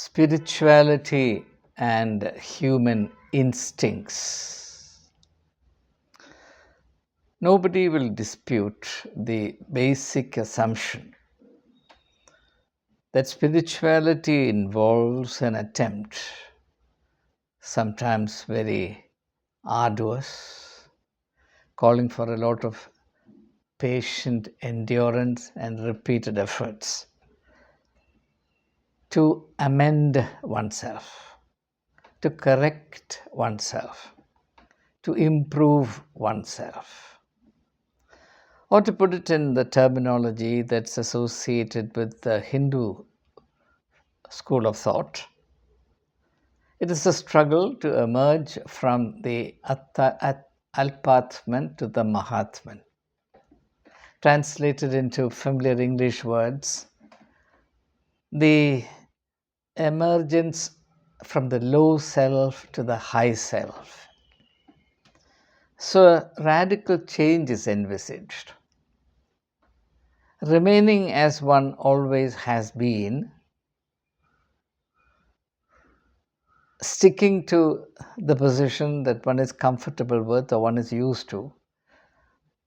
Spirituality and human instincts. Nobody will dispute the basic assumption that spirituality involves an attempt, sometimes very arduous, calling for a lot of patient endurance and repeated efforts to amend oneself, to correct oneself, to improve oneself. Or to put it in the terminology that's associated with the Hindu school of thought, it is a struggle to emerge from the Alpatman to the Mahatman. Translated into familiar English words, the emergence from the low self to the high self. So a radical change is envisaged. Remaining as one always has been, sticking to the position that one is comfortable with or one is used to,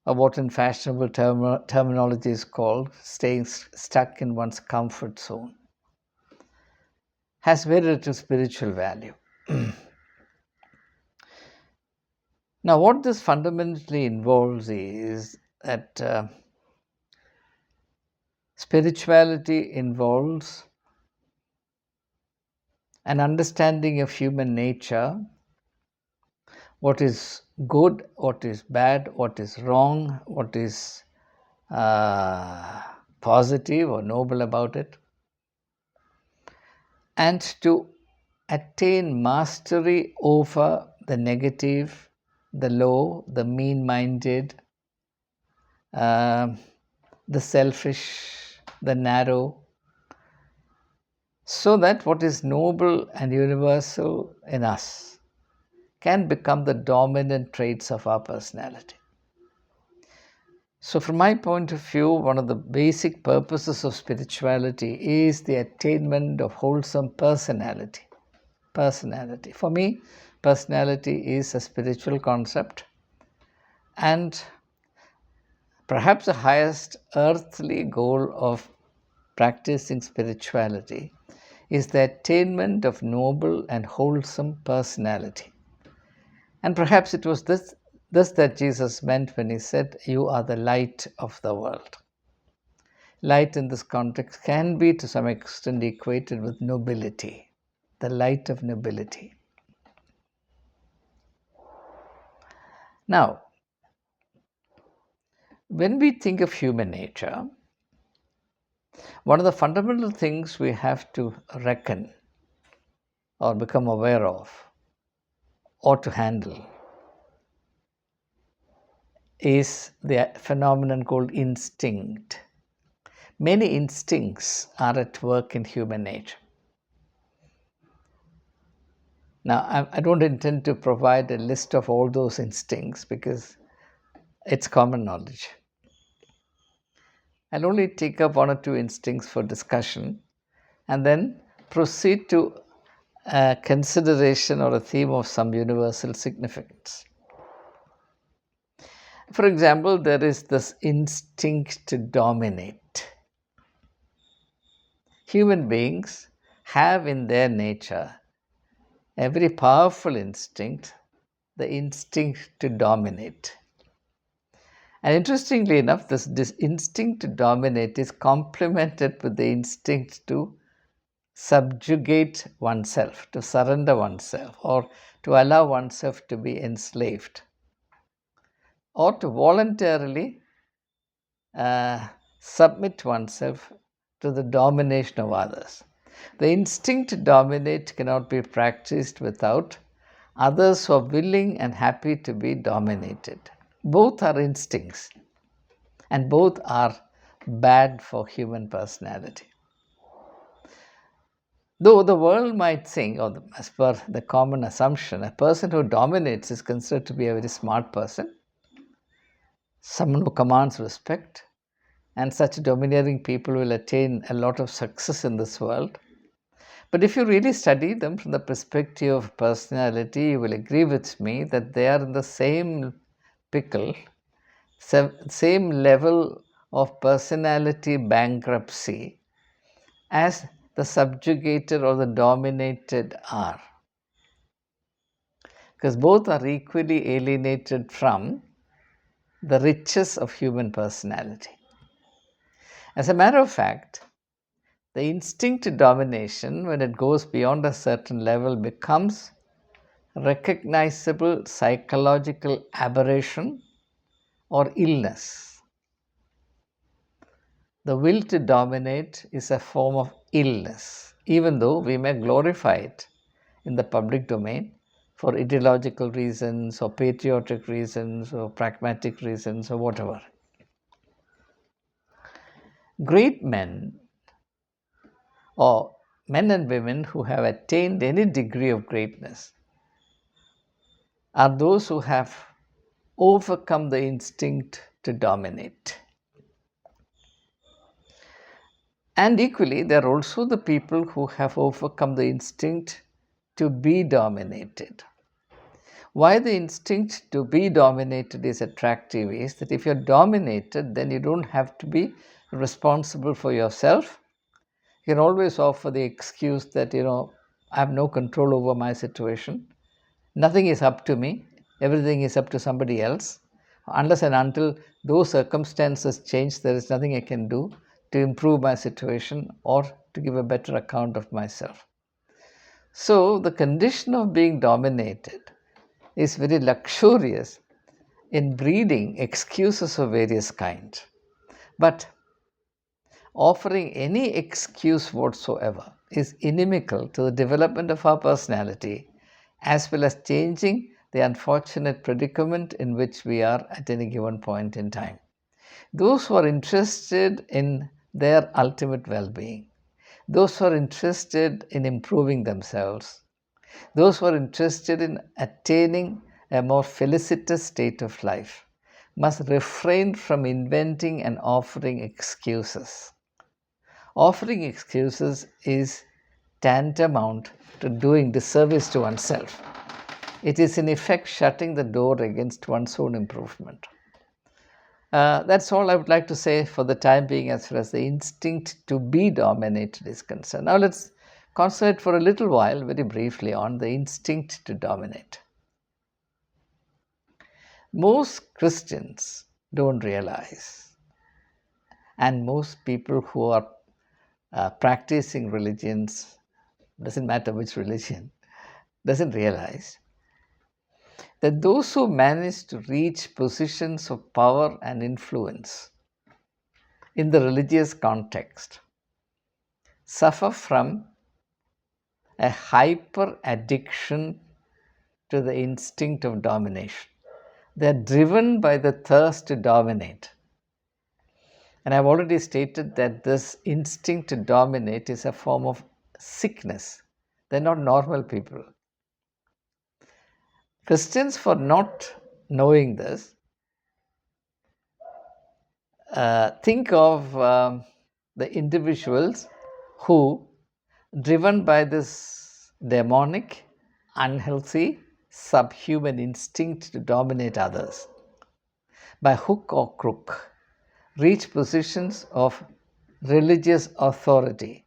or what in fashionable terminology is called staying stuck in one's comfort zone, has very little spiritual value. Now, what this fundamentally involves is that spirituality involves an understanding of human nature, what is good, what is bad, what is wrong, what is positive or noble about it, and to attain mastery over the negative, the low, the mean minded, the selfish, the narrow, so that what is noble and universal in us can become the dominant traits of our personality. So, from my point of view, one of the basic purposes of spirituality is the attainment of wholesome personality. Personality. For me, personality is a spiritual concept, and perhaps the highest earthly goal of practicing spirituality is the attainment of noble and wholesome personality. And perhaps it was this that Jesus meant when he said, "You are the light of the world." Light in this context can be to some extent equated with nobility, the light of nobility. Now, when we think of human nature, one of the fundamental things we have to reckon or become aware of or to handle is the phenomenon called instinct. Many instincts are at work in human nature. Now, I don't intend to provide a list of all those instincts because it's common knowledge. I'll only take up one or two instincts for discussion and then proceed to a consideration or a theme of some universal significance. For example, there is this instinct to dominate. Human beings have in their nature a very powerful instinct, the instinct to dominate. And interestingly enough, this instinct to dominate is complemented with the instinct to subjugate oneself, to surrender oneself, or to allow oneself to be enslaved, or to voluntarily submit oneself to the domination of others. The instinct to dominate cannot be practiced without others who are willing and happy to be dominated. Both are instincts, and both are bad for human personality. Though the world might think, or as per the common assumption, a person who dominates is considered to be a very smart person, someone who commands respect, and such domineering people will attain a lot of success in this world. But if you really study them from the perspective of personality, you will agree with me that they are in the same pickle, same level of personality bankruptcy as the subjugated or the dominated are. Because both are equally alienated from the riches of human personality. As a matter of fact, the instinct to domination, when it goes beyond a certain level, becomes recognizable psychological aberration or illness. The will to dominate is a form of illness, even though we may glorify it in the public domain for ideological reasons or patriotic reasons or pragmatic reasons or whatever. Great men or men and women who have attained any degree of greatness are those who have overcome the instinct to dominate. And equally, there are also the people who have overcome the instinct to be dominated. Why the instinct to be dominated is attractive is that if you're dominated, then you don't have to be responsible for yourself. You can always offer the excuse that, I have no control over my situation. Nothing is up to me. Everything is up to somebody else. Unless and until those circumstances change, there is nothing I can do to improve my situation or to give a better account of myself. So the condition of being dominated is very luxurious in breeding excuses of various kinds. But offering any excuse whatsoever is inimical to the development of our personality, as well as changing the unfortunate predicament in which we are at any given point in time. Those who are interested in their ultimate well-being, those who are interested in improving themselves, those who are interested in attaining a more felicitous state of life, must refrain from inventing and offering excuses. Offering excuses is tantamount to doing disservice to oneself. It is in effect shutting the door against one's own improvement. That's all I would like to say for the time being as far as the instinct to be dominated is concerned. Now let's concentrate for a little while, very briefly, on the instinct to dominate. Most Christians don't realize, and most people who are practicing religions, doesn't matter which religion, doesn't realize that those who manage to reach positions of power and influence in the religious context suffer from a hyper addiction to the instinct of domination. They are driven by the thirst to dominate. And I've already stated that this instinct to dominate is a form of sickness. They're not normal people. Christians, for not knowing this, think of the individuals who, driven by this demonic, unhealthy, subhuman instinct to dominate others, by hook or crook, reach positions of religious authority.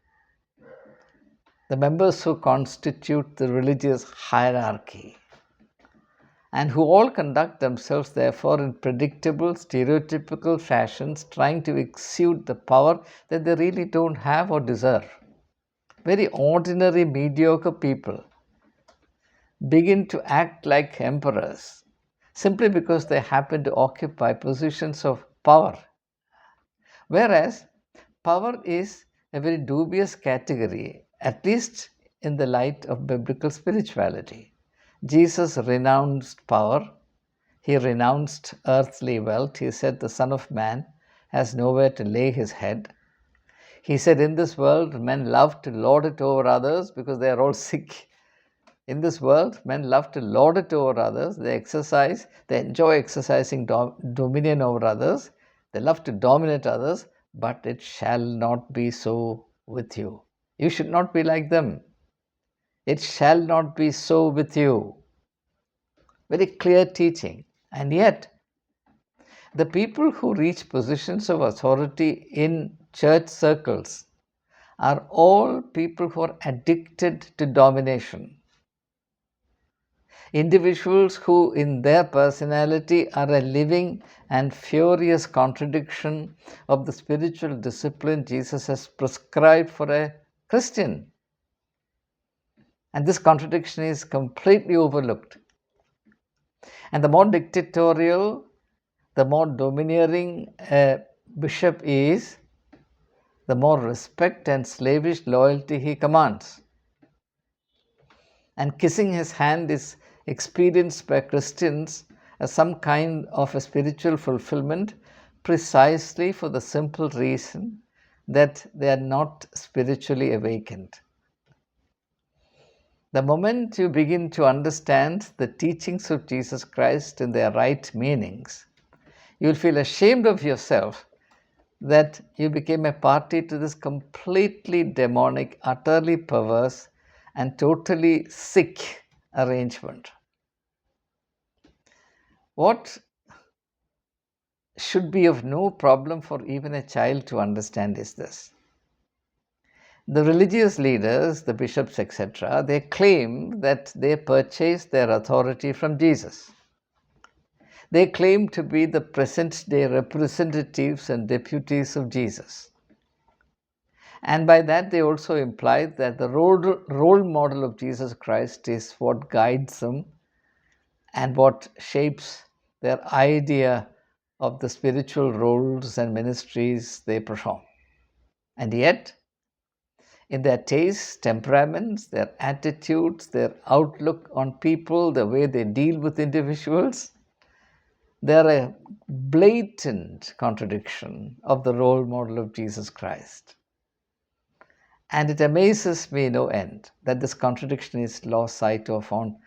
The members who constitute the religious hierarchy, and who all conduct themselves, therefore, in predictable, stereotypical fashions, trying to exude the power that they really don't have or deserve. Very ordinary, mediocre people begin to act like emperors simply because they happen to occupy positions of power. Whereas power is a very dubious category, at least in the light of biblical spirituality. Jesus renounced power. He renounced earthly wealth. He said the Son of Man has nowhere to lay his head. He said, in this world, men love to lord it over others because they are all sick. In this world, men love to lord it over others. They enjoy exercising dominion over others. They love to dominate others, but it shall not be so with you. You should not be like them. It shall not be so with you. Very clear teaching. And yet, the people who reach positions of authority in church circles are all people who are addicted to domination. Individuals who, in their personality, are a living and furious contradiction of the spiritual discipline Jesus has prescribed for a Christian. And this contradiction is completely overlooked. And the more dictatorial, the more domineering a bishop is, the more respect and slavish loyalty he commands. And kissing his hand is experienced by Christians as some kind of a spiritual fulfillment, precisely for the simple reason that they are not spiritually awakened. The moment you begin to understand the teachings of Jesus Christ in their right meanings, you will feel ashamed of yourself that you became a party to this completely demonic, utterly perverse, and totally sick arrangement. What should be of no problem for even a child to understand is this. The religious leaders, the bishops, etc., they claim that they purchased their authority from Jesus. They claim to be the present day representatives and deputies of Jesus. And by that, they also imply that the role model of Jesus Christ is what guides them and what shapes their idea of the spiritual roles and ministries they perform. And yet, in their tastes, temperaments, their attitudes, their outlook on people, the way they deal with individuals, they are a blatant contradiction of the role model of Jesus Christ. And it amazes me no end that this contradiction is lost sight of on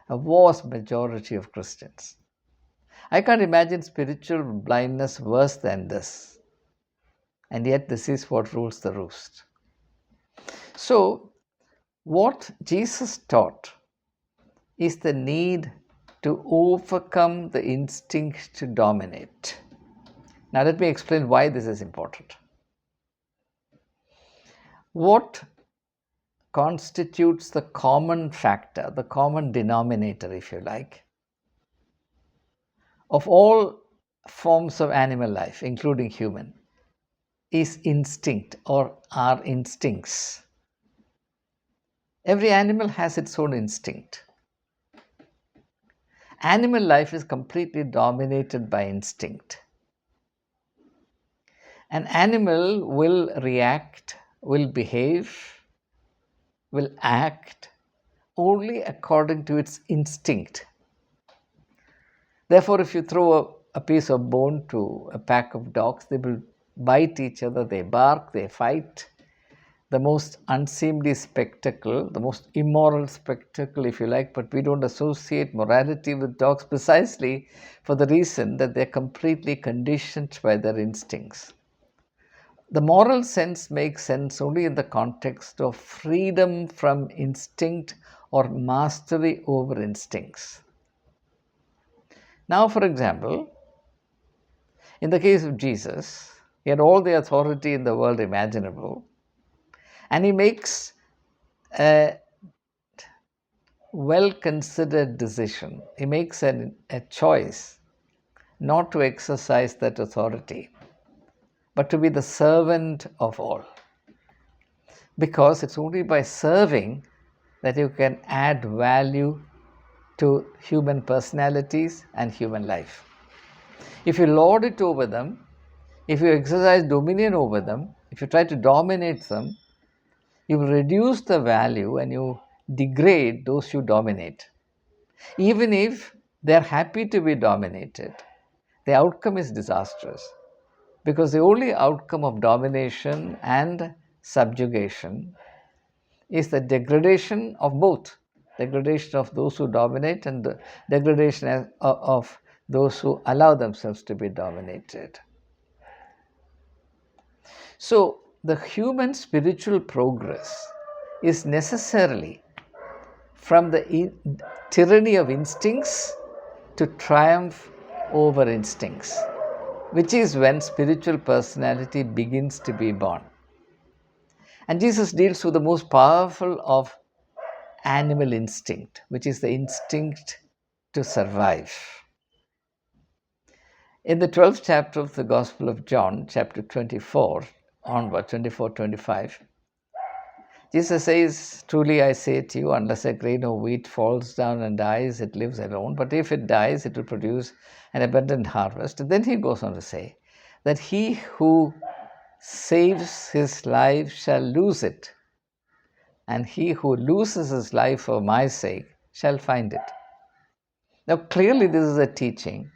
a vast majority of Christians. I can't imagine spiritual blindness worse than this. And yet, this is what rules the roost. So, what Jesus taught is the need to overcome the instinct to dominate. Now, let me explain why this is important. What constitutes the common factor, the common denominator, if you like, of all forms of animal life, including human, is instinct or our instincts. Every animal has its own instinct. Animal life is completely dominated by instinct. An animal will react, will behave, will act only according to its instinct. Therefore, if you throw a piece of bone to a pack of dogs, they will bite each other, they bark, they fight. The most unseemly spectacle, the most immoral spectacle, if you like, but we don't associate morality with dogs precisely for the reason that they're completely conditioned by their instincts. The moral sense makes sense only in the context of freedom from instinct or mastery over instincts. Now, for example, in the case of Jesus, he had all the authority in the world imaginable, and he makes a well-considered decision. He makes a choice not to exercise that authority, but to be the servant of all. Because it's only by serving that you can add value to human personalities and human life. If you lord it over them, if you exercise dominion over them, if you try to dominate them, you reduce the value and you degrade those you dominate. Even if they're happy to be dominated, the outcome is disastrous. Because the only outcome of domination and subjugation is the degradation of both. Degradation of those who dominate and the degradation of those who allow themselves to be dominated. So, the human spiritual progress is necessarily from the tyranny of instincts to triumph over instincts, which is when spiritual personality begins to be born. And Jesus deals with the most powerful of animal instinct, which is the instinct to survive. In the 12th chapter of the Gospel of John, chapter 24, onward, 24, 25, Jesus says, "Truly I say to you, unless a grain of wheat falls down and dies, it lives alone. But if it dies, it will produce an abundant harvest." And then he goes on to say that he who saves his life shall lose it, and he who loses his life for my sake shall find it. Now, clearly, this is a teaching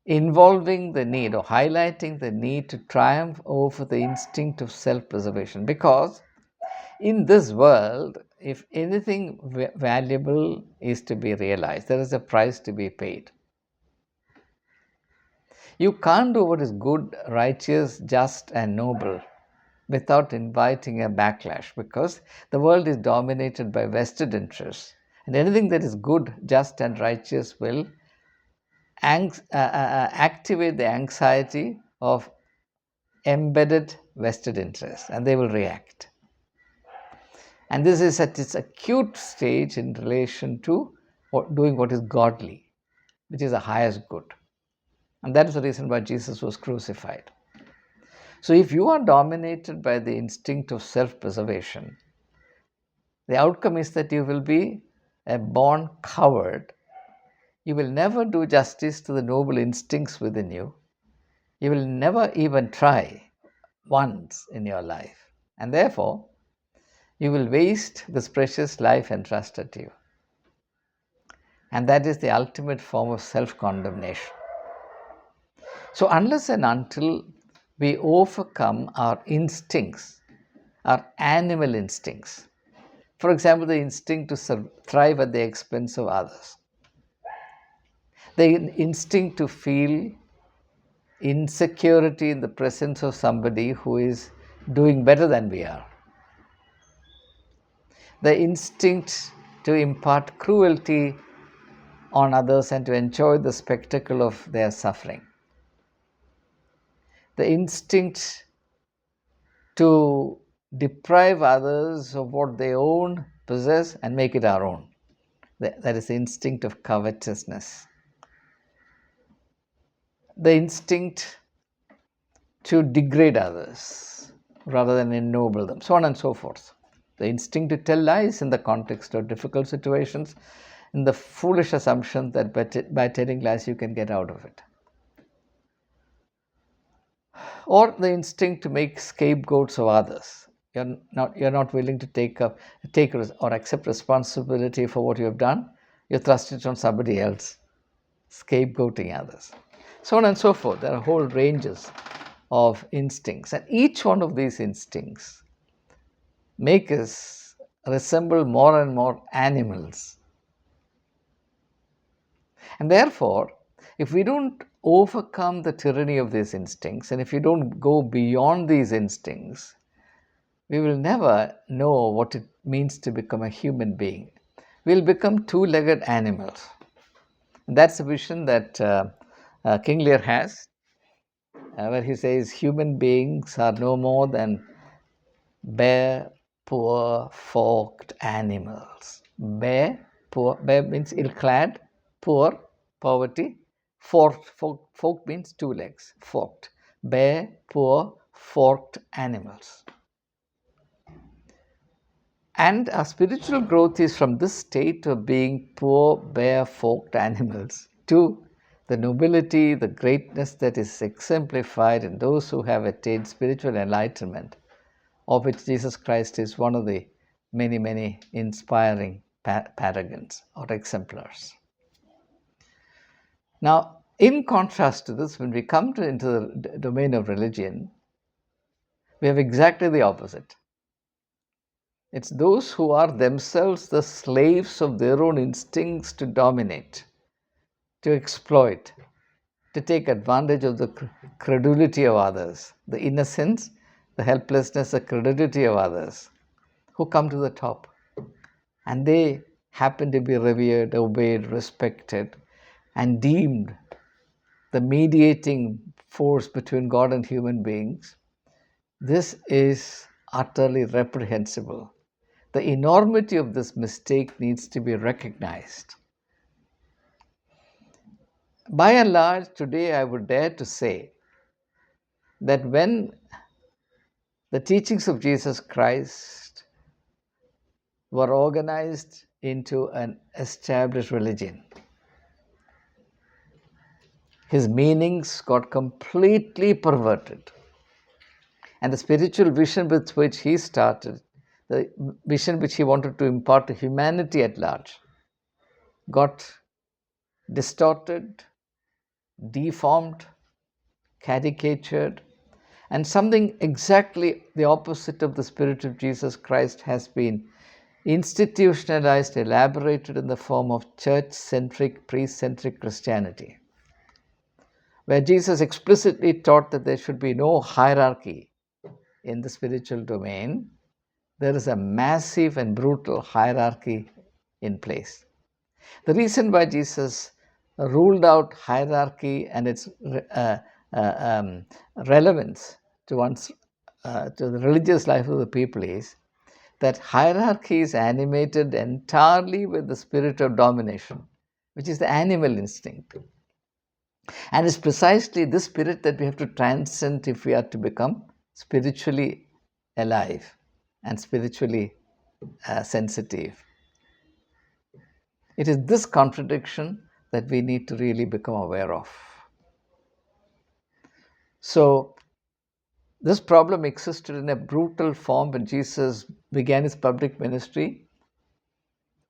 involving the need or highlighting the need to triumph over the instinct of self preservation, because in this world, if anything valuable is to be realized, there is a price to be paid. You can't do what is good, righteous, just, and noble without inviting a backlash, because the world is dominated by vested interests. And anything that is good, just, and righteous will activate the anxiety of embedded vested interests, and they will react. And this is at its acute stage in relation to doing what is godly, which is the highest good. And that is the reason why Jesus was crucified. So if you are dominated by the instinct of self-preservation, the outcome is that you will be a born coward. You will never do justice to the noble instincts within you. You will never even try once in your life. And therefore, you will waste this precious life entrusted to you. And that is the ultimate form of self-condemnation. So unless and until we overcome our instincts, our animal instincts, for example, the instinct to thrive at the expense of others, the instinct to feel insecurity in the presence of somebody who is doing better than we are, the instinct to impart cruelty on others and to enjoy the spectacle of their suffering, the instinct to deprive others of what they own, possess, and make it our own. That is the instinct of covetousness. The instinct to degrade others rather than ennoble them, so on and so forth. The instinct to tell lies in the context of difficult situations, in the foolish assumption that by telling lies you can get out of it. Or the instinct to make scapegoats of others. You're not willing to take or accept responsibility for what you have done. You thrust it on somebody else, scapegoating others, so on and so forth. There are whole ranges of instincts, and each one of these instincts make us resemble more and more animals. And therefore, if we don't overcome the tyranny of these instincts, and if we don't go beyond these instincts, we will never know what it means to become a human being. We'll become two-legged animals. And that's the vision that King Lear has, where he says human beings are no more than bare, poor, forked animals. Bare means ill-clad, poor, poverty, forked means two legs, forked. Bare, poor, forked animals. And our spiritual growth is from this state of being poor, bare, forked animals to the nobility, the greatness that is exemplified in those who have attained spiritual enlightenment, of which Jesus Christ is one of the many, many inspiring paragons or exemplars. Now, in contrast to this, when we come into the domain of religion, we have exactly the opposite. It's those who are themselves the slaves of their own instincts to dominate, to exploit, to take advantage of the credulity of others, the innocence, the helplessness, the credulity of others, who come to the top. and they happen to be revered, obeyed, respected, and deemed the mediating force between God and human beings, this is utterly reprehensible. The enormity of this mistake needs to be recognized. By and large, today I would dare to say that when the teachings of Jesus Christ were organized into an established religion, his meanings got completely perverted. And the spiritual vision with which he started, the vision which he wanted to impart to humanity at large, got distorted, deformed, caricatured, and something exactly the opposite of the spirit of Jesus Christ has been institutionalized, elaborated in the form of church centric, priest centric Christianity, where Jesus explicitly taught that there should be no hierarchy in the spiritual domain. There is a massive and brutal hierarchy in place. The reason why Jesus ruled out hierarchy and its relevance to to the religious life of the people is that hierarchy is animated entirely with the spirit of domination, which is the animal instinct. And it's precisely this spirit that we have to transcend if we are to become spiritually alive and spiritually sensitive. It is this contradiction that we need to really become aware of. So, this problem existed in a brutal form when Jesus began his public ministry,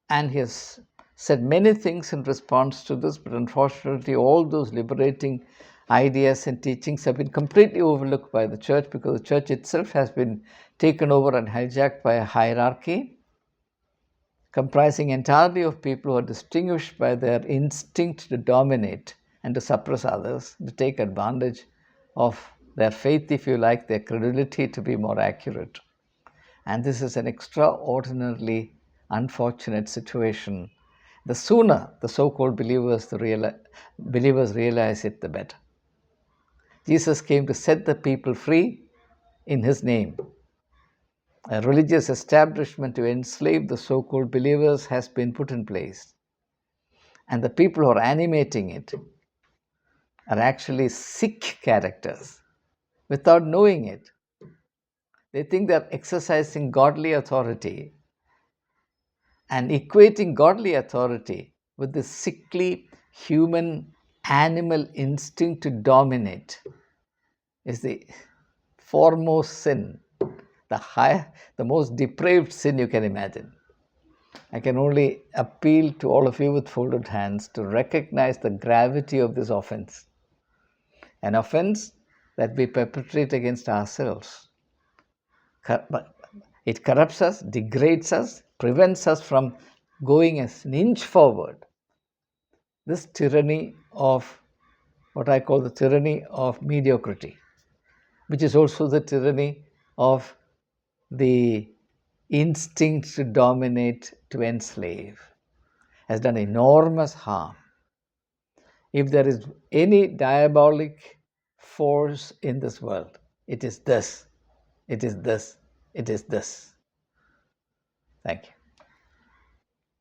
and he has said many things in response to this, but unfortunately, all those liberating ideas and teachings have been completely overlooked by the church because the church itself has been taken over and hijacked by a hierarchy comprising entirely of people who are distinguished by their instinct to dominate and to suppress others, to take advantage of their faith, if you like, their credibility to be more accurate. And this is an extraordinarily unfortunate situation. The sooner the so-called believers realize it, the better. Jesus came to set the people free in his name. A religious establishment to enslave the so-called believers has been put in place. And the people who are animating it are actually sick characters without knowing it. They think they're exercising godly authority and equating godly authority with the sickly human animal instinct to dominate is the foremost sin, the most depraved sin you can imagine. I can only appeal to all of you with folded hands to recognize the gravity of this offense, an offense that we perpetrate against ourselves. It corrupts us, degrades us, prevents us from going an inch forward. This tyranny of what I call the tyranny of mediocrity, which is also the tyranny of the instinct to dominate, to enslave, has done enormous harm. If there is any diabolic force in this world, it is this, it is this, it is this. Thank you.